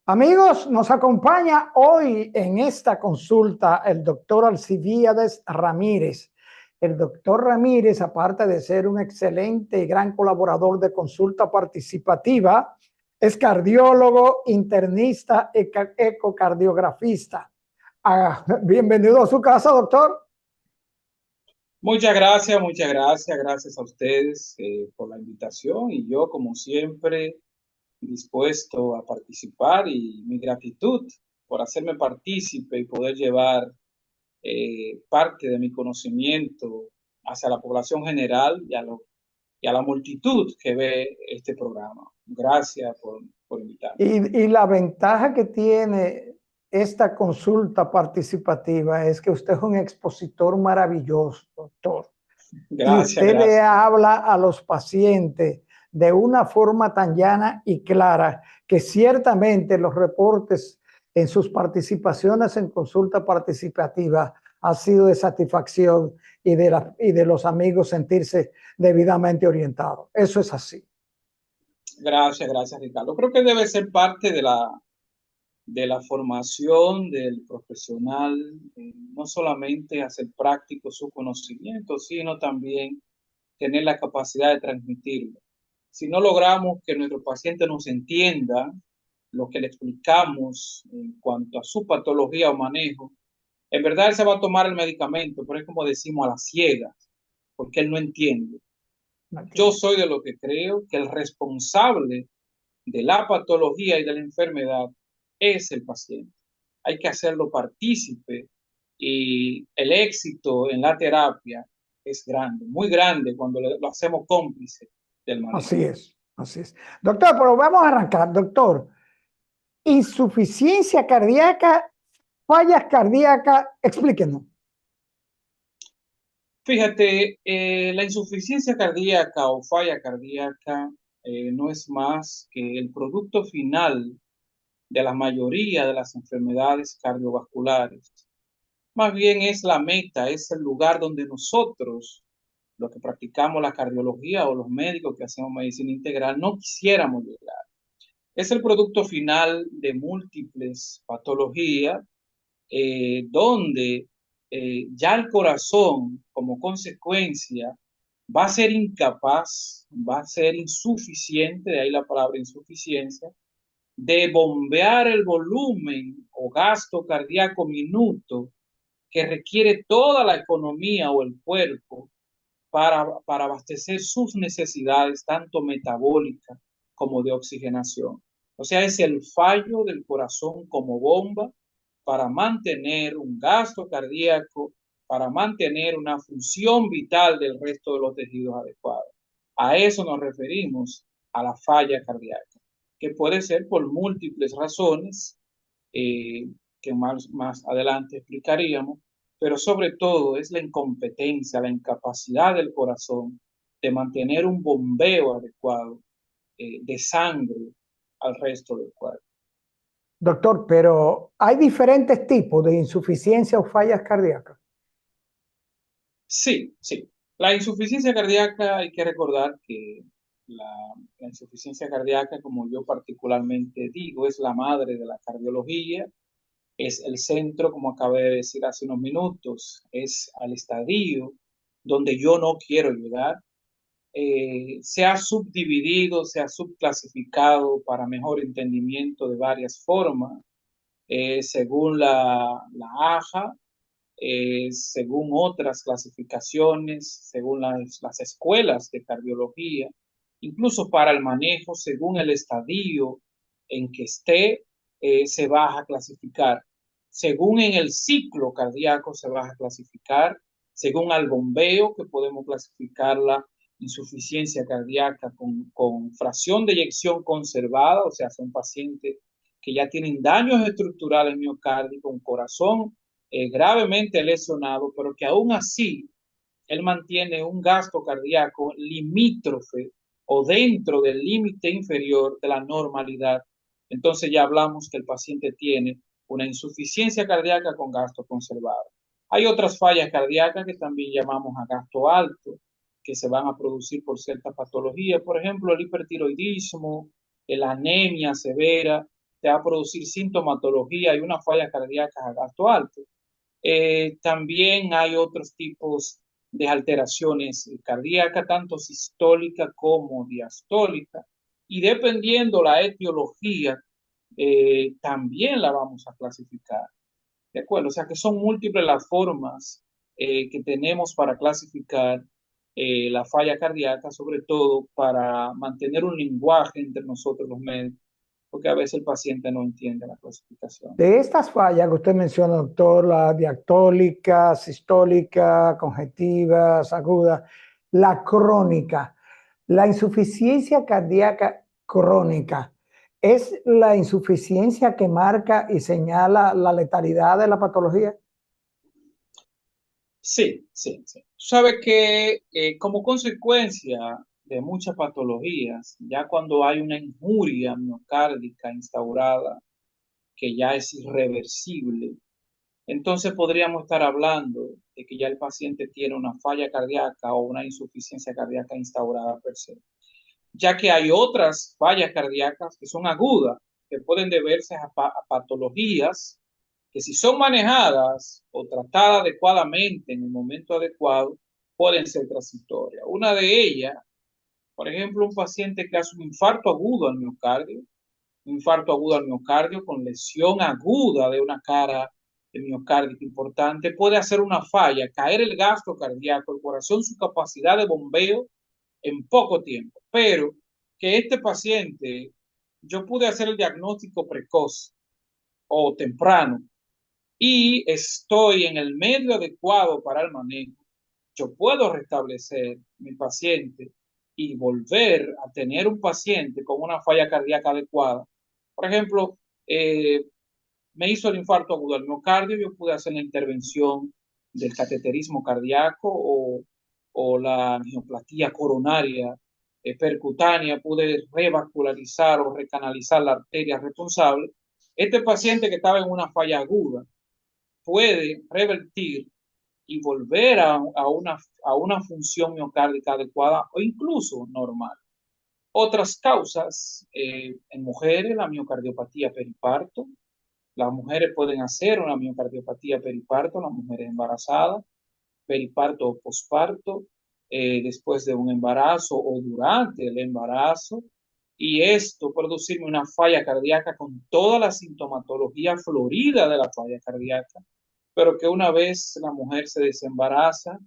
Amigos, nos acompaña hoy en esta consulta el doctor Alcibiades Ramírez. El doctor Ramírez, aparte de ser un excelente y gran colaborador de consulta participativa, es cardiólogo, internista, ecocardiografista. Bienvenido a su casa, doctor. Gracias a ustedes por la invitación y yo, como siempre, dispuesto a participar y mi gratitud por hacerme partícipe y poder llevar parte de mi conocimiento hacia la población general y a la multitud que ve este programa. Gracias por invitarme. Y la ventaja que tiene esta consulta participativa es que usted es un expositor maravilloso, doctor. Y Gracias, usted le gracias. habla a los pacientes de una forma tan llana y clara que ciertamente los reportes en sus participaciones en consulta participativa ha sido de satisfacción y de los amigos sentirse debidamente orientados. Eso es así. Gracias, Ricardo. Creo que debe ser parte de la formación del profesional, no solamente hacer práctico su conocimiento, sino también tener la capacidad de transmitirlo. Si no logramos que nuestro paciente nos entienda lo que le explicamos en cuanto a su patología o manejo, en verdad él se va a tomar el medicamento, pero es como decimos a las ciegas, porque él no entiende. Yo Okay. soy de lo que creo que el responsable de la patología y de la enfermedad es el paciente. Hay que hacerlo partícipe y el éxito en la terapia es grande, muy grande cuando lo hacemos cómplice del manejo. Así es, así es. Doctor, pero vamos a arrancar. Doctor, insuficiencia cardíaca, fallas cardíacas, explíquenos. Fíjate, la insuficiencia cardíaca o falla cardíaca no es más que el producto final de la mayoría de las enfermedades cardiovasculares. Más bien es la meta, es el lugar donde nosotros, los que practicamos la cardiología o los médicos que hacemos medicina integral, no quisiéramos llegar. Es el producto final de múltiples patologías donde ya el corazón, como consecuencia, va a ser incapaz, va a ser insuficiente, de ahí la palabra insuficiencia, de bombear el volumen o gasto cardíaco minuto que requiere toda la economía o el cuerpo para abastecer sus necesidades, tanto metabólicas como de oxigenación. O sea, es el fallo del corazón como bomba para mantener un gasto cardíaco, para mantener una función vital del resto de los tejidos adecuados. A eso nos referimos, a la falla cardíaca, que puede ser por múltiples razones, eh, que más adelante explicaríamos, pero sobre todo es la incompetencia, la incapacidad del corazón de mantener un bombeo adecuado de sangre al resto del cuerpo. Doctor, pero hay diferentes tipos de insuficiencia o fallas cardíacas. Sí, sí. La insuficiencia cardíaca, hay que recordar que la, la insuficiencia cardíaca, como yo particularmente digo, es la madre de la cardiología, es el centro, como acabé de decir hace unos minutos, es al estadio donde yo no quiero llegar. Se ha subdividido, se ha subclasificado para mejor entendimiento de varias formas, según la AJA, según otras clasificaciones, según las escuelas de cardiología, incluso para el manejo, según el estadio en que esté, se va a clasificar. Según en el ciclo cardíaco se va a clasificar, según al bombeo, que podemos clasificar la insuficiencia cardíaca con fracción de eyección conservada, o sea, son pacientes que ya tienen daños estructurales miocárdicos, un corazón gravemente lesionado, pero que aún así él mantiene un gasto cardíaco limítrofe o dentro del límite inferior de la normalidad. Entonces ya hablamos que el paciente tiene una insuficiencia cardíaca con gasto conservado. Hay otras fallas cardíacas que también llamamos a gasto alto, que se van a producir por cierta patología, por ejemplo, el hipertiroidismo, la anemia severa, te va a producir sintomatología y una falla cardíaca a gasto alto. También hay otros tipos de alteraciones cardíacas, tanto sistólica como diastólica, y dependiendo la etiología, también la vamos a clasificar. ¿De acuerdo? O sea que son múltiples las formas que tenemos para clasificar la falla cardíaca, sobre todo para mantener un lenguaje entre nosotros los médicos, porque a veces el paciente no entiende la clasificación. De estas fallas que usted menciona, doctor, la diastólica, sistólica, congestivas, agudas, la crónica, la insuficiencia cardíaca crónica, ¿es la insuficiencia que marca y señala la letalidad de la patología? Sí, sí, sí. Sabe que como consecuencia de muchas patologías, ya cuando hay una injuria miocárdica instaurada que ya es irreversible, entonces podríamos estar hablando de que ya el paciente tiene una falla cardíaca o una insuficiencia cardíaca instaurada per se, ya que hay otras fallas cardíacas que son agudas, que pueden deberse a patologías que si son manejadas o tratadas adecuadamente en el momento adecuado, pueden ser transitorias. Una de ellas, por ejemplo, un paciente que hace un infarto agudo al miocardio, un infarto agudo al miocardio con lesión aguda de una cara de miocárdica importante, puede hacer una falla, caer el gasto cardíaco, el corazón, su capacidad de bombeo en poco tiempo. Pero que este paciente, yo pude hacer el diagnóstico precoz o temprano y estoy en el medio adecuado para el manejo, yo puedo restablecer mi paciente y volver a tener un paciente con una falla cardíaca adecuada. Por ejemplo, eh, me hizo el infarto agudo al miocardio, yo pude hacer la intervención del cateterismo cardíaco o la angioplastia coronaria percutánea, pude revascularizar o recanalizar la arteria responsable. Este paciente que estaba en una falla aguda puede revertir y volver a una función miocárdica adecuada o incluso normal. Otras causas, en mujeres, la miocardiopatía periparto. Las mujeres pueden hacer una miocardiopatía periparto, las mujeres embarazadas, periparto o posparto, después de un embarazo o durante el embarazo. Y esto producirme una falla cardíaca con toda la sintomatología florida de la falla cardíaca, pero que una vez la mujer se desembaraza,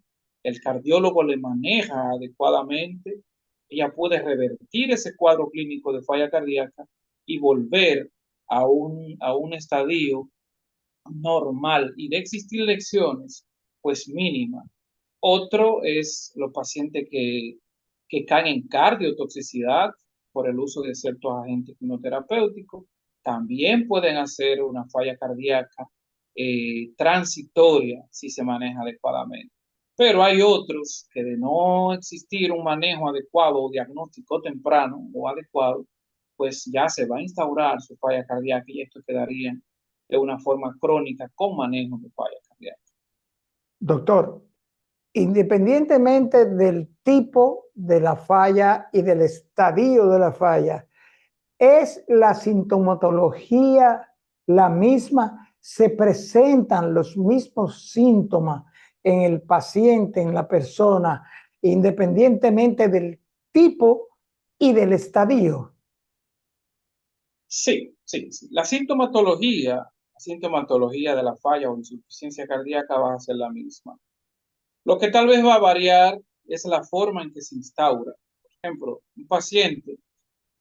el cardiólogo le maneja adecuadamente, ella puede revertir ese cuadro clínico de falla cardíaca y volver a un estadio normal y de existir lecciones, pues mínima. Otro es los pacientes que caen en cardiotoxicidad por el uso de ciertos agentes quimioterapéuticos. También pueden hacer una falla cardíaca transitoria si se maneja adecuadamente. Pero hay otros que de no existir un manejo adecuado o diagnóstico temprano o adecuado, pues ya se va a instaurar su falla cardíaca y esto quedaría de una forma crónica con manejo de falla cardíaca. Doctor, independientemente del tipo de la falla y del estadio de la falla, ¿es la sintomatología la misma? ¿Se presentan los mismos síntomas en el paciente, en la persona, independientemente del tipo y del estadio? Sí, sí, sí. La sintomatología de la falla o insuficiencia cardíaca va a ser la misma. Lo que tal vez va a variar es la forma en que se instaura. Por ejemplo, un paciente,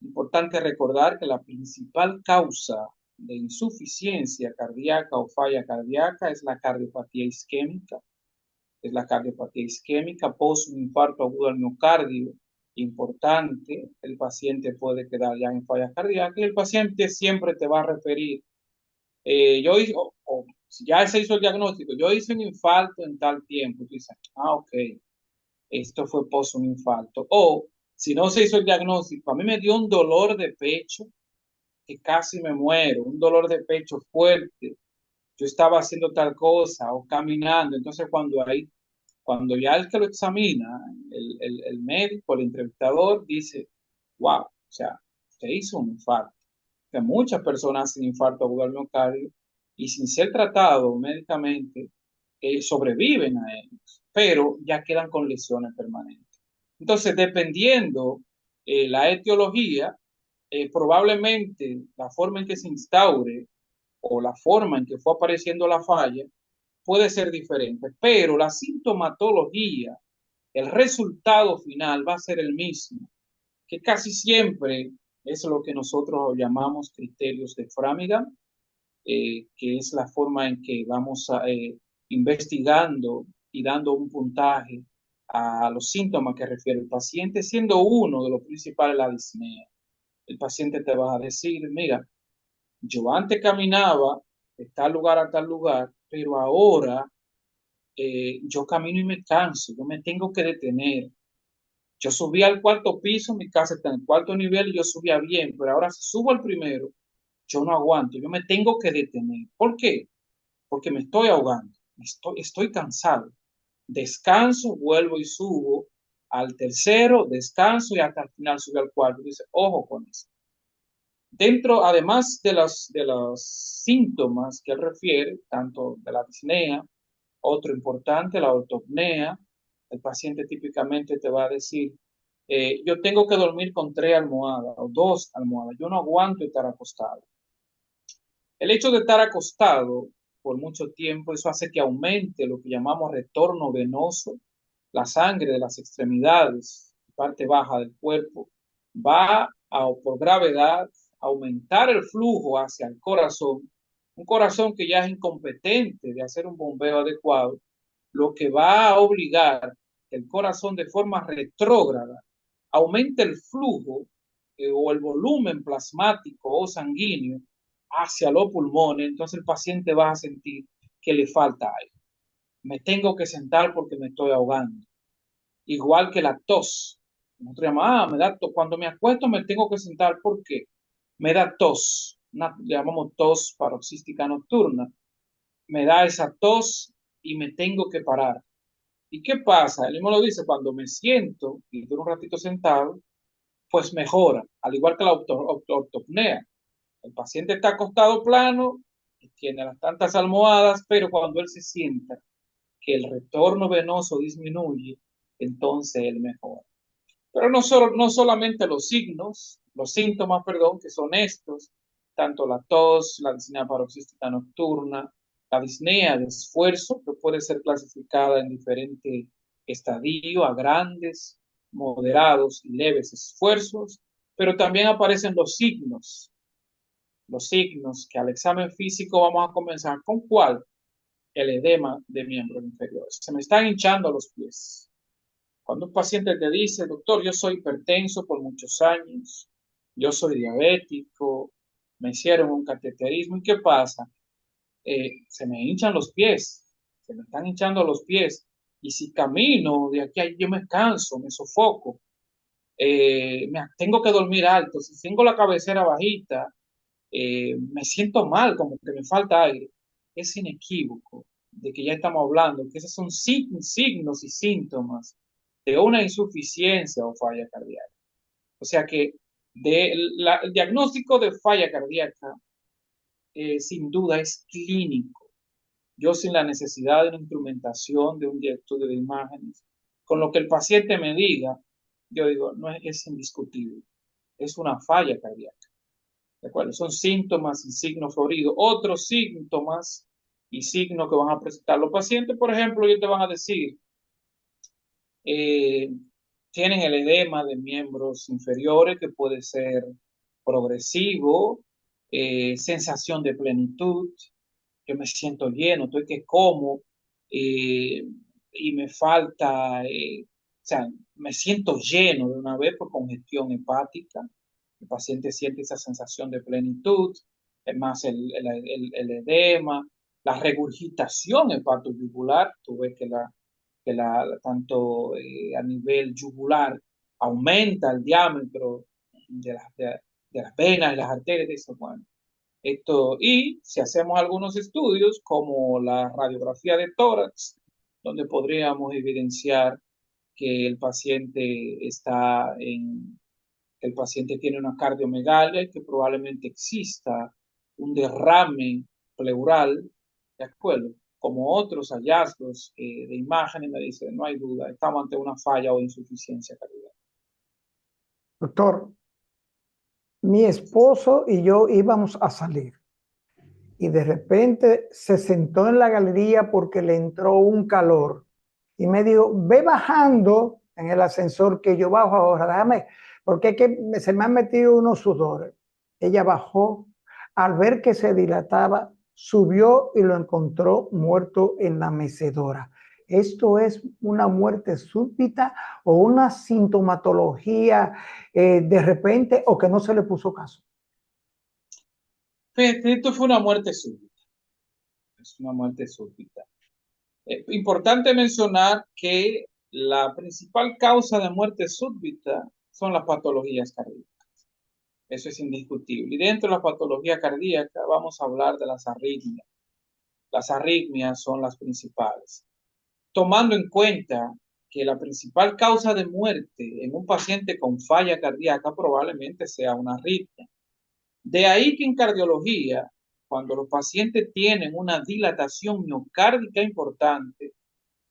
importante recordar que la principal causa de insuficiencia cardíaca o falla cardíaca es la cardiopatía isquémica post un infarto agudo al miocardio importante, el paciente puede quedar ya en falla cardíaca y el paciente siempre te va a referir, yo hice, si ya se hizo el diagnóstico, yo hice un infarto en tal tiempo, tú dices, ok, esto fue post un infarto. O si no se hizo el diagnóstico, a mí me dio un dolor de pecho que casi me muero, un dolor de pecho fuerte, yo estaba haciendo tal cosa o caminando, entonces cuando ya el que lo examina, el médico, el entrevistador, dice, wow, o sea, usted hizo un infarto. que muchas personas hacen infarto agudo al miocardio y sin ser tratados médicamente sobreviven a ellos, pero ya quedan con lesiones permanentes. Entonces, dependiendo la etiología, probablemente la forma en que se instaure o la forma en que fue apareciendo la falla puede ser diferente, pero la sintomatología, el resultado final va a ser el mismo, que casi siempre es lo que nosotros llamamos criterios de Framingham, que es la forma en que vamos investigando y dando un puntaje a los síntomas que refiere el paciente, siendo uno de los principales la disnea. El paciente te va a decir, mira, yo antes caminaba de tal lugar a tal lugar, pero ahora yo camino y me canso, yo me tengo que detener. Yo subí al cuarto piso, mi casa está en el cuarto nivel y yo subía bien, pero ahora si subo al primero, yo no aguanto, yo me tengo que detener. ¿Por qué? Porque me estoy ahogando, estoy cansado. Descanso, vuelvo y subo al tercero, descanso y hasta el final subo al cuarto. Dice, ojo con eso. Dentro, además de los síntomas que él refiere, tanto de la disnea, otro importante, la ortopnea, el paciente típicamente te va a decir, yo tengo que dormir con 3 almohadas o 2 almohadas, yo no aguanto estar acostado. El hecho de estar acostado por mucho tiempo, eso hace que aumente lo que llamamos retorno venoso, la sangre de las extremidades, parte baja del cuerpo, va por gravedad aumentar el flujo hacia el corazón, un corazón que ya es incompetente de hacer un bombeo adecuado, lo que va a obligar que el corazón de forma retrógrada aumente el flujo o el volumen plasmático o sanguíneo hacia los pulmones, entonces el paciente va a sentir que le falta aire. Me tengo que sentar porque me estoy ahogando. Igual que la tos. Nosotros llamamos, me da tos. Cuando me acuesto me tengo que sentar porque me da tos. Le llamamos tos paroxística nocturna. Me da esa tos y me tengo que parar. ¿Y qué pasa? Él mismo lo dice, cuando me siento y duro un ratito sentado, pues mejora, al igual que la ortopnea. El paciente está acostado plano, tiene las tantas almohadas, pero cuando él se sienta, que el retorno venoso disminuye, entonces él mejora. Pero no solamente los síntomas, perdón, que son estos, tanto la tos, la disnea paroxística nocturna, la disnea de esfuerzo, que puede ser clasificada en diferentes estadios, a grandes, moderados y leves esfuerzos, pero también aparecen los signos que al examen físico vamos a comenzar con cuál, el edema de miembros inferiores. Se me están hinchando los pies. Cuando un paciente te dice, doctor, yo soy hipertenso por muchos años, yo soy diabético, me hicieron un cateterismo, ¿y qué pasa? Se me hinchan los pies, se me están hinchando los pies, y si camino de aquí a allí, yo me canso, me sofoco, tengo que dormir alto, si tengo la cabecera bajita, me siento mal, como que me falta aire. Es inequívoco de que ya estamos hablando, que esos son signos y síntomas de una insuficiencia o falla cardíaca. O sea que el diagnóstico de falla cardíaca sin duda es clínico. Yo sin la necesidad de una instrumentación, de un estudio de imágenes, con lo que el paciente me diga, yo digo, no es indiscutible, es una falla cardíaca. ¿De acuerdo? Son síntomas y signos floridos. Otros síntomas y signos que van a presentar los pacientes, por ejemplo, ellos te van a decir, eh, tienen el edema de miembros inferiores que puede ser progresivo, sensación de plenitud, yo me siento lleno, estoy que como eh, y me falta, o sea, me siento lleno de una vez por congestión hepática. El paciente siente esa sensación de plenitud, es más el edema, la regurgitación hepatoyugular, tú ves que tanto a nivel yugular aumenta el diámetro de las venas y las arterias, eso, bueno. Y si hacemos algunos estudios como la radiografía de tórax, donde podríamos evidenciar que el paciente está que el paciente tiene una cardiomegalia y que probablemente exista un derrame pleural, ¿de acuerdo? Como otros hallazgos de imágenes me dicen, no hay duda, estamos ante una falla o insuficiencia cardíaca. Doctor, mi esposo y yo íbamos a salir y de repente se sentó en la galería porque le entró un calor y me dijo, ve bajando en el ascensor que yo bajo ahora, déjame, porque es que se me han metido unos sudores. Ella bajó, al ver que se dilataba, subió y lo encontró muerto en la mecedora. ¿Esto es una muerte súbita o una sintomatología de repente o que no se le puso caso? Fíjate, esto fue una muerte súbita, es una muerte súbita. Importante mencionar que la principal causa de muerte súbita son las patologías cardíacas. Eso es indiscutible. Y dentro de la patología cardíaca vamos a hablar de las arritmias. Las arritmias son las principales. Tomando en cuenta que la principal causa de muerte en un paciente con falla cardíaca probablemente sea una arritmia. De ahí que en cardiología, cuando los pacientes tienen una dilatación miocárdica importante,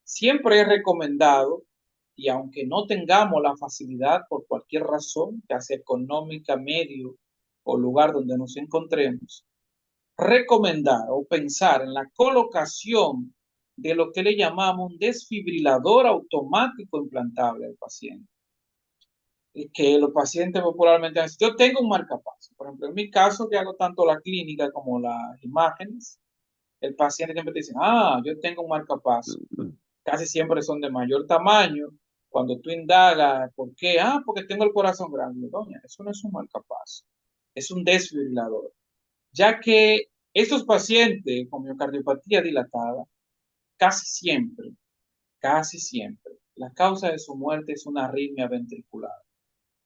siempre es recomendado, y aunque no tengamos la facilidad por cualquier razón, ya sea económica, medio o lugar donde nos encontremos, recomendar o pensar en la colocación de lo que le llamamos un desfibrilador automático implantable al paciente. Y que los pacientes popularmente dicen, yo tengo un marcapaso. Por ejemplo, en mi caso, que hago tanto la clínica como las imágenes, el paciente siempre te dice, yo tengo un marcapaso. Casi siempre son de mayor tamaño. Cuando tú indagas, ¿por qué? Porque tengo el corazón grande. Doña, eso no es un marcapaso, es un desfibrilador. Ya que estos pacientes con miocardiopatía dilatada, casi siempre, la causa de su muerte es una arritmia ventricular.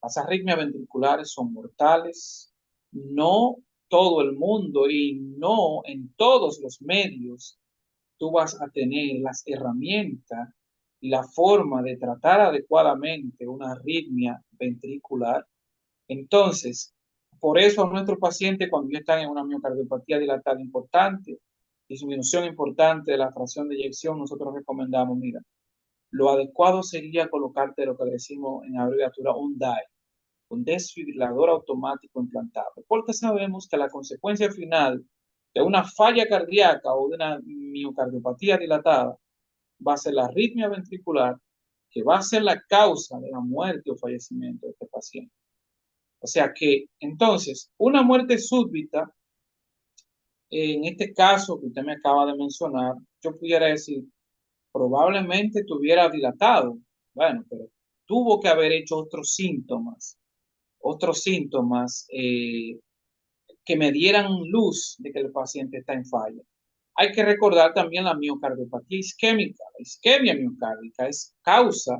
Las arritmias ventriculares son mortales. No todo el mundo y no en todos los medios tú vas a tener las herramientas y la forma de tratar adecuadamente una arritmia ventricular. Entonces, por eso a nuestros pacientes, cuando ya están en una miocardiopatía dilatada importante, disminución importante de la fracción de eyección, nosotros recomendamos, mira, lo adecuado sería colocarte lo que decimos en abreviatura un DAI, un desfibrilador automático implantable, porque sabemos que la consecuencia final de una falla cardíaca o de una miocardiopatía dilatada va a ser la arritmia ventricular, que va a ser la causa de la muerte o fallecimiento de este paciente. O sea que entonces, una muerte súbita, en este caso que usted me acaba de mencionar, yo pudiera decir, probablemente tuviera dilatado, bueno, pero tuvo que haber hecho otros síntomas que me dieran luz de que el paciente está en falla. Hay que recordar también la miocardiopatía isquémica. La isquemia miocárdica es causa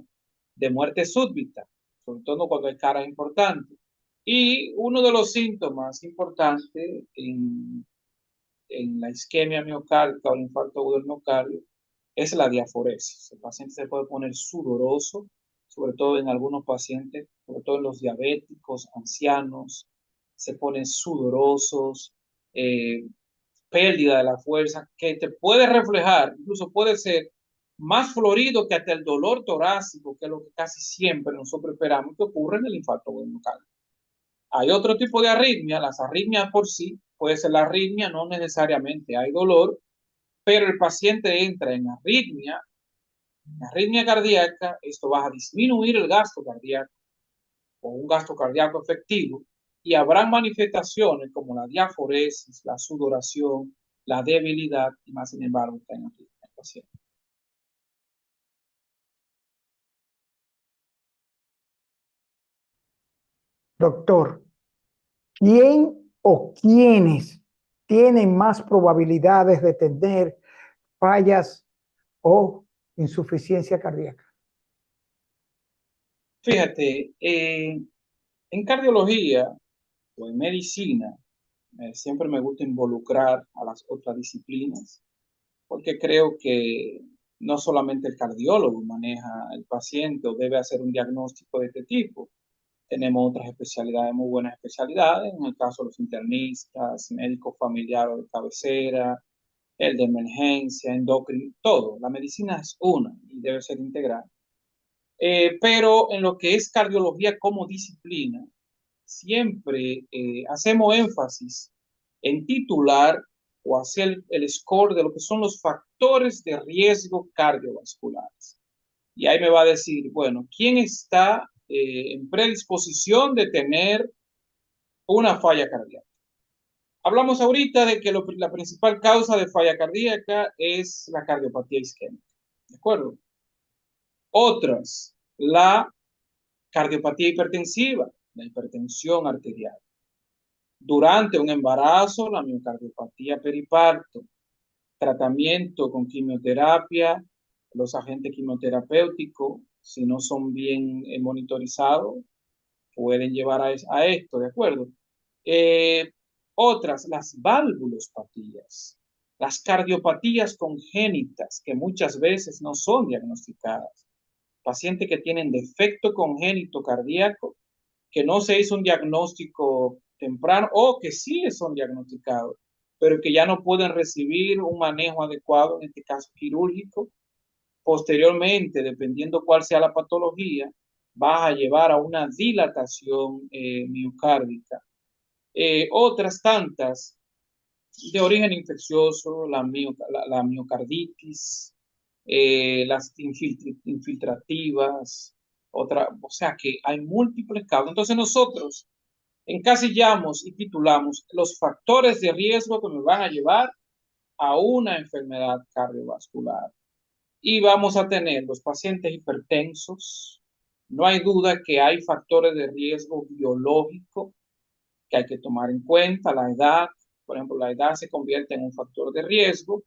de muerte súbita, sobre todo cuando hay caras importantes. Y uno de los síntomas importantes en la isquemia miocárdica o el infarto agudo del miocardio es la diaforesis. El paciente se puede poner sudoroso, sobre todo en algunos pacientes, sobre todo en los diabéticos, ancianos, se ponen sudorosos, eh, pérdida de la fuerza, que te puede reflejar, incluso puede ser más florido que hasta el dolor torácico, que es lo que casi siempre nosotros esperamos que ocurra en el infarto agudo miocardio. Hay otro tipo de arritmia, las arritmias por sí, puede ser la arritmia, no necesariamente hay dolor, pero el paciente entra en arritmia cardíaca, esto va a disminuir el gasto cardíaco o un gasto cardíaco efectivo, y habrá manifestaciones como la diaforesis, la sudoración, la debilidad, y más sin embargo está en arritmia el paciente. Doctor, ¿quién o quiénes tienen más probabilidades de tener fallas o insuficiencia cardíaca? Fíjate, en cardiología o en medicina, siempre me gusta involucrar a las otras disciplinas, porque creo que no solamente el cardiólogo maneja el paciente o debe hacer un diagnóstico de este tipo. Tenemos otras especialidades, muy buenas especialidades, en el caso de los internistas, médicos familiares de cabecera, el de emergencia, endocrino, todo. La medicina es una y debe ser integral. Pero en lo que es cardiología como disciplina, siempre hacemos énfasis en titular o hacer el score de lo que son los factores de riesgo cardiovasculares. Y ahí me va a decir, bueno, ¿quién está en predisposición de tener una falla cardíaca? Hablamos ahorita de que la principal causa de falla cardíaca es la cardiopatía isquémica. ¿De acuerdo? Otras, la cardiopatía hipertensiva, la hipertensión arterial. Durante un embarazo, la miocardiopatía periparto, tratamiento con quimioterapia, los agentes quimioterapéuticos, si no son bien monitorizados, pueden llevar a esto, ¿de acuerdo? Eh, Otras, las válvulopatías, las cardiopatías congénitas, que muchas veces no son diagnosticadas. Pacientes que tienen defecto congénito cardíaco, que no se hizo un diagnóstico temprano o que sí son diagnosticados, pero que ya no pueden recibir un manejo adecuado, en este caso quirúrgico. Posteriormente, dependiendo cuál sea la patología, vas a llevar a una dilatación miocárdica. Otras tantas de origen infeccioso, la miocarditis, las infiltrativas, o sea que hay múltiples causas. Entonces nosotros encasillamos y titulamos los factores de riesgo que me van a llevar a una enfermedad cardiovascular. Y vamos a tener los pacientes hipertensos. No hay duda que hay factores de riesgo biológico que hay que tomar en cuenta. La edad, por ejemplo, la edad se convierte en un factor de riesgo,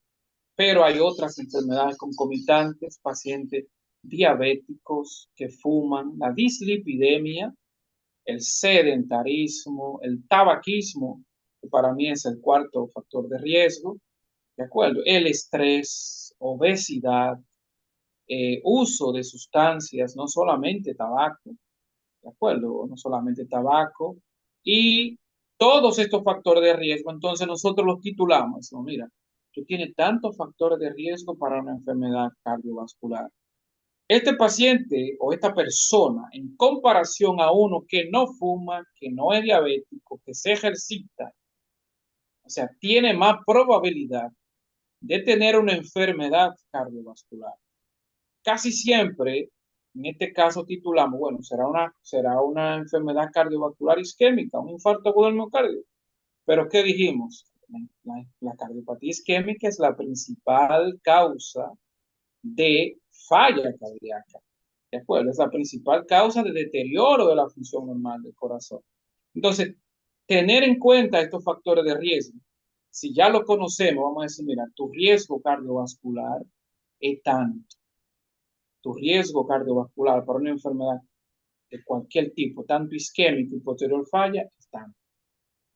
pero hay otras enfermedades concomitantes, pacientes diabéticos que fuman, la dislipidemia, el sedentarismo, el tabaquismo, que para mí es el cuarto factor de riesgo, ¿de acuerdo? El estrés, obesidad, uso de sustancias, no solamente tabaco, ¿de acuerdo? No solamente tabaco, y todos estos factores de riesgo, entonces nosotros los titulamos, ¿no? Mira, tú tienes tantos factores de riesgo para una enfermedad cardiovascular. Este paciente o esta persona, en comparación a uno que no fuma, que no es diabético, que se ejercita, o sea, tiene más probabilidad de tener una enfermedad cardiovascular. Casi siempre, en este caso titulamos, bueno, será una enfermedad cardiovascular isquémica, un infarto agudo del miocardio. Pero ¿qué dijimos? La cardiopatía isquémica es la principal causa de falla cardíaca. ¿De acuerdo? Es la principal causa de deterioro de la función normal del corazón. Entonces, tener en cuenta estos factores de riesgo. Si ya lo conocemos, vamos a decir, mira, tu riesgo cardiovascular es tanto. Tu riesgo cardiovascular para una enfermedad de cualquier tipo, tanto isquémico y posterior falla, es tanto.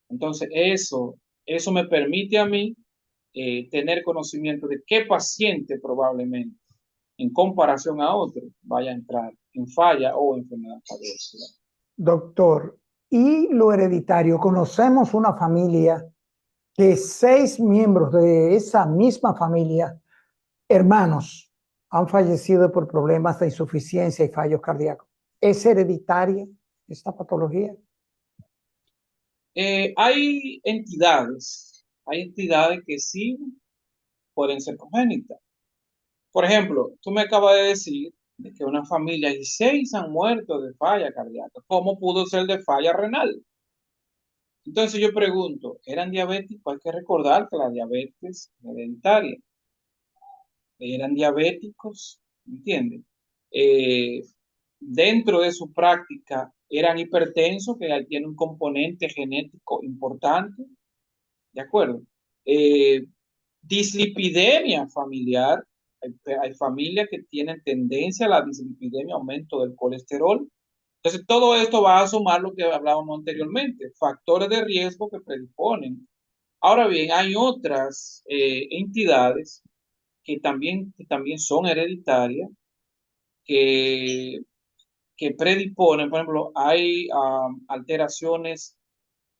Entonces, eso me permite a mí tener conocimiento de qué paciente probablemente, en comparación a otro, vaya a entrar en falla o enfermedad cardiovascular. Doctor, ¿y lo hereditario? Conocemos una familia que 6 miembros de esa misma familia, hermanos, han fallecido por problemas de insuficiencia y fallos cardíacos. ¿Es hereditaria esta patología? Hay entidades que sí pueden ser congénitas. Por ejemplo, tú me acabas de decir de que una familia y 6 han muerto de falla cardíaca. ¿Cómo pudo ser de falla renal? Entonces yo pregunto, ¿eran diabéticos? Hay que recordar que la diabetes es hereditaria. Eran diabéticos, ¿entiendes? Eh, Dentro de su práctica eran hipertensos, que tiene un componente genético importante, ¿de acuerdo? Eh, Dislipidemia familiar, hay familias que tienen tendencia a la dislipidemia, aumento del colesterol. Entonces, todo esto va a sumar lo que hablábamos anteriormente, factores de riesgo que predisponen. Ahora bien, hay otras entidades que también son hereditarias, que que predisponen, por ejemplo, hay alteraciones,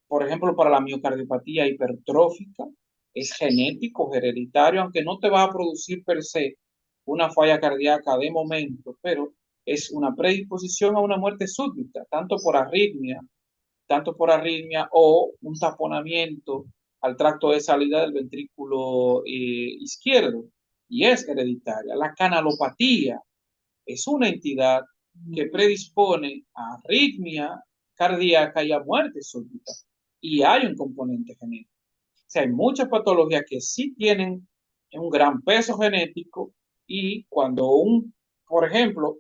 por ejemplo, para la miocardiopatía hipertrófica, es genético, hereditario, aunque no te va a producir per se una falla cardíaca de momento, pero es una predisposición a una muerte súbita, tanto por arritmia o un taponamiento al tracto de salida del ventrículo izquierdo, y es hereditaria. La canalopatía es una entidad que predispone a arritmia cardíaca y a muerte súbita, y hay un componente genético. O sea, hay muchas patologías que sí tienen un gran peso genético, y por ejemplo,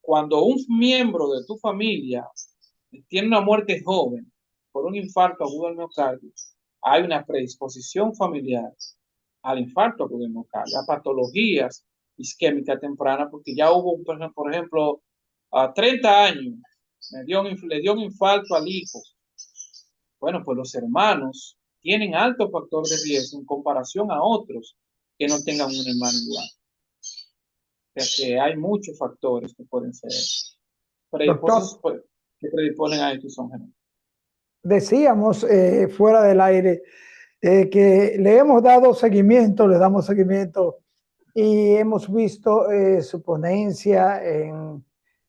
cuando un miembro de tu familia tiene una muerte joven por un infarto agudo al miocardio, hay una predisposición familiar al infarto agudo al miocardio, a patologías isquémicas tempranas, porque ya hubo, por ejemplo, a 30 años, le dio un infarto al hijo. Bueno, pues los hermanos tienen alto factor de riesgo en comparación a otros que no tengan un hermano igual. O sea que hay muchos factores que pueden ser Doctor, que predisponen a esto, son genéticos. decíamos fuera del aire que le hemos dado seguimiento, le damos seguimiento y hemos visto su ponencia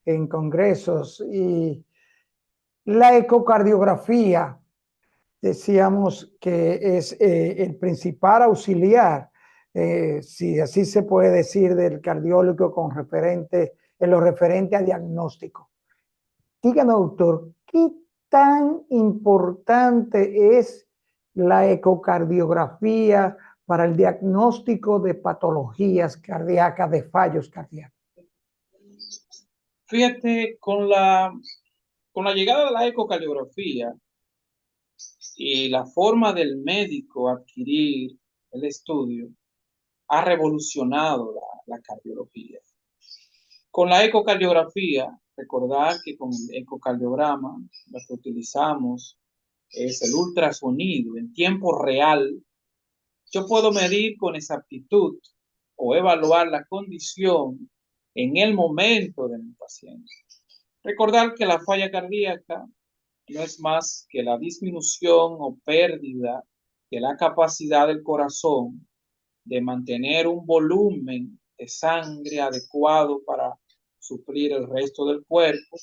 en congresos y la ecocardiografía, decíamos que es el principal auxiliar, si así se puede decir, del cardiólogo en lo referente a diagnóstico. Díganos, doctor, ¿qué tan importante es la ecocardiografía para el diagnóstico de patologías cardíacas, de fallos cardíacos? Fíjate, con la llegada de la ecocardiografía y la forma del médico adquirir el estudio, ha revolucionado la cardiología. Con la ecocardiografía, recordar que con el ecocardiograma lo que utilizamos es el ultrasonido en tiempo real. Yo puedo medir con exactitud o evaluar la condición en el momento de mi paciente. Recordar que la falla cardíaca no es más que la disminución o pérdida de la capacidad del corazón de mantener un volumen de sangre adecuado para suplir el resto del cuerpo,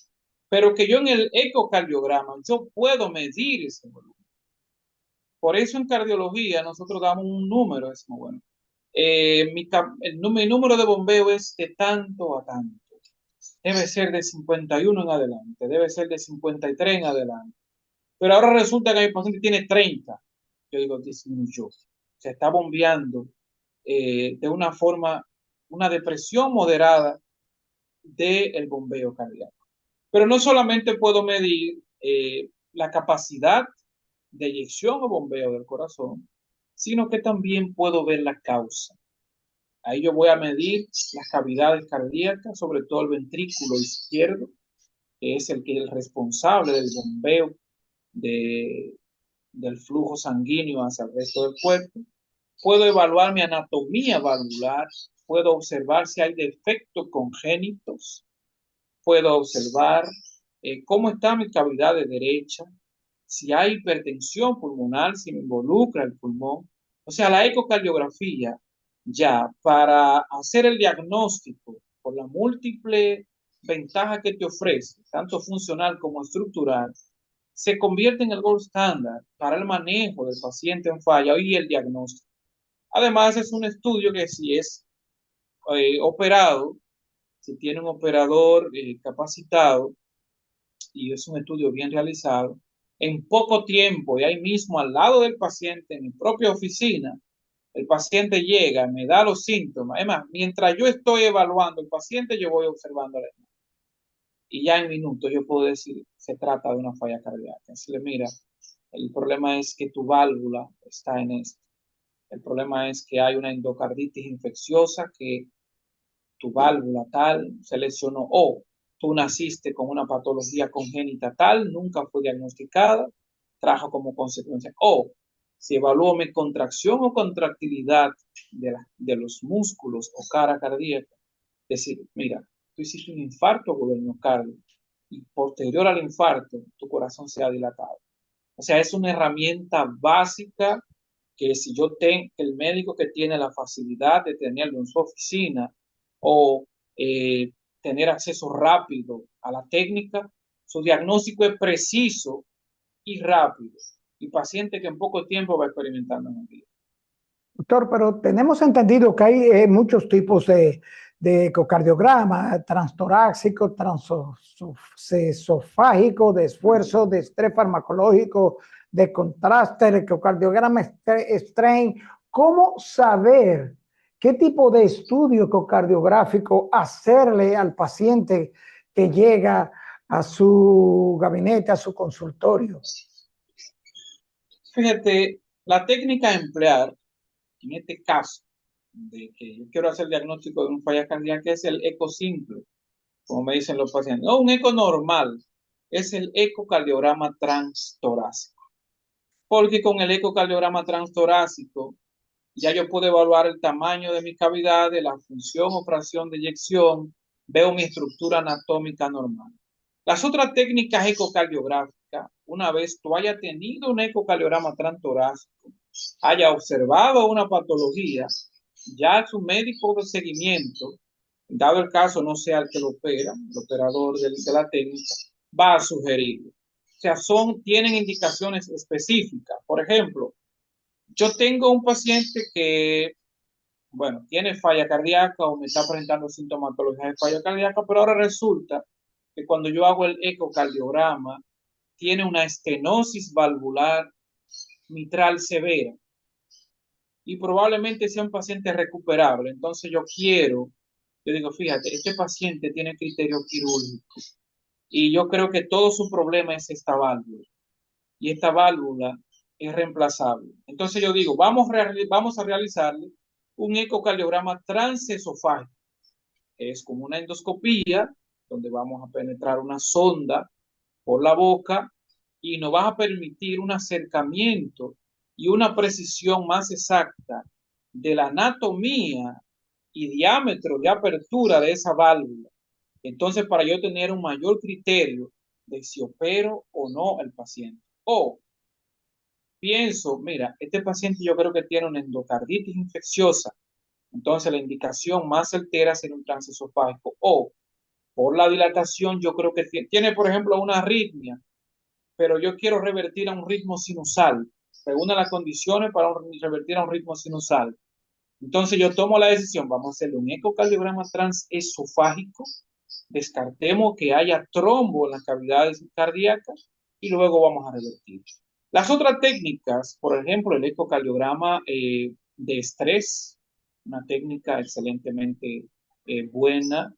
pero que yo en el ecocardiograma yo puedo medir ese volumen. Por eso en cardiología nosotros damos un número, es muy bueno. Mi número de bombeo es de tanto a tanto. Debe ser de 51 en adelante, debe ser de 53 en adelante. Pero ahora resulta que mi paciente tiene 30. Yo digo, disminuyó. Se está bombeando de una forma, una depresión moderada del bombeo cardíaco. Pero no solamente puedo medir la capacidad de eyección o bombeo del corazón, sino que también puedo ver la causa. Ahí yo voy a medir las cavidades cardíacas, sobre todo el ventrículo izquierdo, que es el que es el responsable del bombeo del flujo sanguíneo hacia el resto del cuerpo. Puedo evaluar mi anatomía valvular, puedo observar si hay defectos congénitos, puedo observar cómo está mi cavidad de derecha, si hay hipertensión pulmonar, si me involucra el pulmón. O sea, la ecocardiografía ya para hacer el diagnóstico por la múltiple ventaja que te ofrece, tanto funcional como estructural, se convierte en el gold standard para el manejo del paciente en falla y el diagnóstico. Además, es un estudio que si es operado, si tiene un operador capacitado y es un estudio bien realizado, en poco tiempo y ahí mismo al lado del paciente, en mi propia oficina, el paciente llega, me da los síntomas. Es más, mientras yo estoy evaluando el paciente, yo voy observando la imagen. Y ya en minutos yo puedo decir, se trata de una falla cardíaca. Decirle, mira, el problema es que tu válvula está en esto. El problema es que hay una endocarditis infecciosa, que tu válvula tal se lesionó, o tú naciste con una patología congénita tal, nunca fue diagnosticada, trajo como consecuencia, o si evalúo mi contracción o contractilidad de los músculos o cara cardíaca, decir, mira, tú hiciste un infarto agudo del miocardio y posterior al infarto tu corazón se ha dilatado. O sea, es una herramienta básica que si yo tengo, el médico que tiene la facilidad de tenerlo en su oficina o tener acceso rápido a la técnica, su diagnóstico es preciso y rápido. Y paciente que en poco tiempo va experimentando en el día. Doctor, pero tenemos entendido que hay muchos tipos de ecocardiograma, transtorácico, transesofágico, de esfuerzo, de estrés farmacológico, de contraste, el ecocardiograma strain. ¿Cómo saber qué tipo de estudio ecocardiográfico hacerle al paciente que llega a su gabinete, a su consultorio? Fíjate, la técnica a emplear en este caso de que yo quiero hacer el diagnóstico de un falla cardíaca es el eco simple, como me dicen los pacientes. No, un eco normal es el ecocardiograma transtorácico, porque con el ecocardiograma transtorácico ya yo puedo evaluar el tamaño de mis cavidades, la función o fracción de eyección, veo mi estructura anatómica normal. Las otras técnicas ecocardiográficas, una vez tú hayas tenido un ecocardiograma transtorácico, haya observado una patología, ya su médico de seguimiento, dado el caso no sea el que lo opera, el operador de la técnica, va a sugerirlo. O sea, tienen indicaciones específicas. Por ejemplo, yo tengo un paciente que, bueno, tiene falla cardíaca o me está presentando sintomatología de falla cardíaca, pero ahora resulta que cuando yo hago el ecocardiograma, tiene una estenosis valvular mitral severa y probablemente sea un paciente recuperable. Entonces yo digo, fíjate, este paciente tiene criterio quirúrgico y yo creo que todo su problema es esta válvula y esta válvula es reemplazable. Entonces yo digo, vamos a realizarle un ecocardiograma transesofágico, que es como una endoscopía, donde vamos a penetrar una sonda por la boca y nos va a permitir un acercamiento y una precisión más exacta de la anatomía y diámetro de apertura de esa válvula. Entonces, para yo tener un mayor criterio de si opero o no al paciente. O pienso, mira, este paciente yo creo que tiene una endocarditis infecciosa, entonces la indicación más certera sería un transesofágico. O por la dilatación yo creo que tiene, por ejemplo, una arritmia, pero yo quiero revertir a un ritmo sinusal. Reúne las condiciones para revertir a un ritmo sinusal. Entonces yo tomo la decisión, vamos a hacerle un ecocardiograma transesofágico, descartemos que haya trombo en las cavidades cardíacas y luego vamos a revertir. Las otras técnicas, por ejemplo, el ecocardiograma de estrés, una técnica excelentemente buena,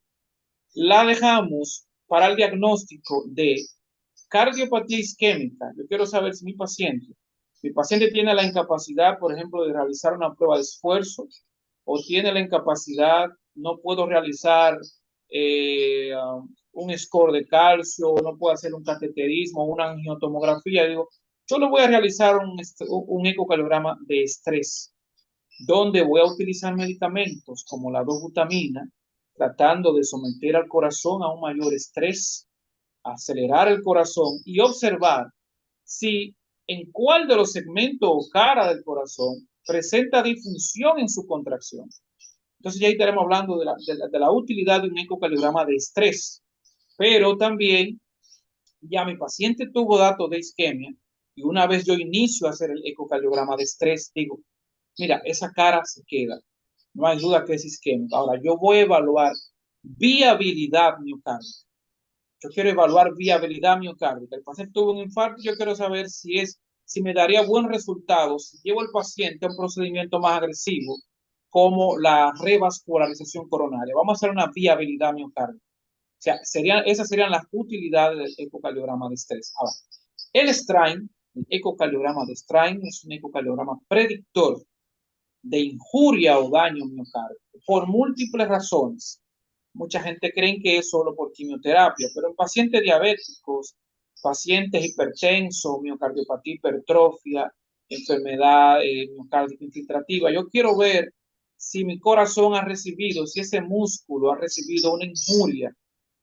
la dejamos para el diagnóstico de cardiopatía isquémica. Yo quiero saber si mi paciente tiene la incapacidad, por ejemplo, de realizar una prueba de esfuerzo o tiene la incapacidad, no puedo realizar un score de calcio, no puedo hacer un cateterismo, una angiotomografía. Digo, yo le voy a realizar un ecocardiograma de estrés, donde voy a utilizar medicamentos como la dobutamina, tratando de someter al corazón a un mayor estrés, acelerar el corazón y observar si en cuál de los segmentos o cara del corazón presenta disfunción en su contracción. Entonces ya estaremos hablando de la utilidad de un ecocardiograma de estrés, pero también ya mi paciente tuvo datos de isquemia y una vez yo inicio a hacer el ecocardiograma de estrés, digo, mira, esa cara se queda, no hay duda que es isquémica. Ahora yo voy a evaluar viabilidad miocárdica. Yo quiero evaluar viabilidad miocárdica. El paciente tuvo un infarto, yo quiero saber si me daría buenos resultados si llevo al paciente a un procedimiento más agresivo como la revascularización coronaria. Vamos a hacer una viabilidad miocárdica. O sea, esas serían las utilidades del ecocardiograma de estrés. Ahora, el strain, el ecocardiograma de strain es un ecocardiograma predictor de injuria o daño miocárdico por múltiples razones. Mucha gente cree que es solo por quimioterapia, pero en pacientes diabéticos, pacientes hipertensos, miocardiopatía hipertrofia, enfermedad miocárdica infiltrativa, yo quiero ver si mi corazón ha recibido, si ese músculo ha recibido una injuria,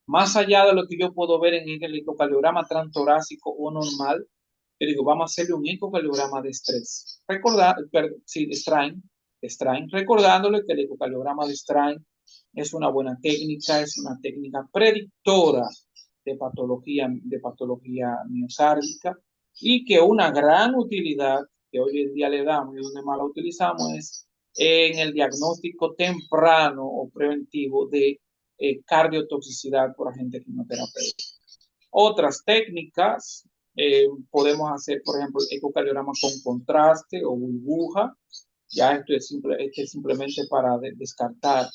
más allá de lo que yo puedo ver en el ecocardiograma transtorácico o normal, yo digo, vamos a hacerle un ecocardiograma de estrés. Sí, de strain, recordándole que el ecocardiograma de strain es una buena técnica, es una técnica predictora de patología miocárdica y que una gran utilidad que hoy en día le damos y donde más la utilizamos es en el diagnóstico temprano o preventivo de cardiotoxicidad por agente quimioterapéutico. Otras técnicas, podemos hacer, por ejemplo, ecocardiograma con contraste o burbuja. Ya esto es simplemente para descartar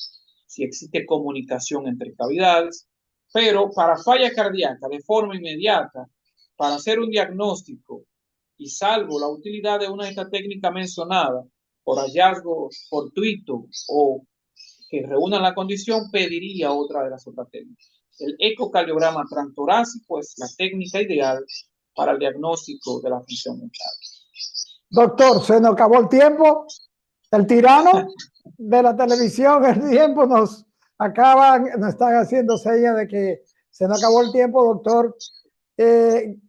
si existe comunicación entre cavidades. Pero para falla cardíaca, de forma inmediata, para hacer un diagnóstico y salvo la utilidad de una de estas técnicas mencionadas por hallazgo fortuito o que reúnan la condición, pediría otra de las otras técnicas. El ecocardiograma transtorácico es la técnica ideal para el diagnóstico de la función mental. Doctor, se nos acabó el tiempo. El tirano de la televisión, el tiempo nos están haciendo señas de que se nos acabó el tiempo, doctor.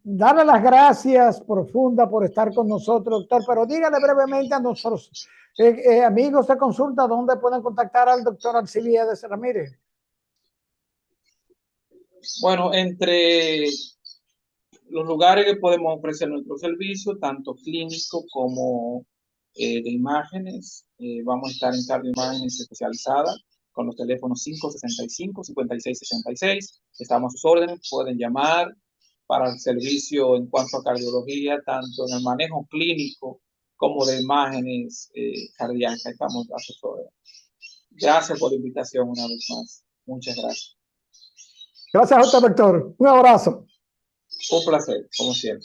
Darle las gracias profundas por estar con nosotros, doctor, pero dígale brevemente a nuestros amigos de consulta dónde pueden contactar al doctor Alcibiades Ramírez. Bueno, entre los lugares que podemos ofrecer nuestro servicio, tanto clínico como de imágenes, vamos a estar en cardioimágenes especializadas con los teléfonos 565-5666. Estamos a sus órdenes, pueden llamar para el servicio en cuanto a cardiología, tanto en el manejo clínico como de imágenes cardíacas. Estamos a sus órdenes. Gracias por la invitación una vez más. Muchas gracias. Gracias a usted, doctor. Un abrazo. Un placer, como siempre.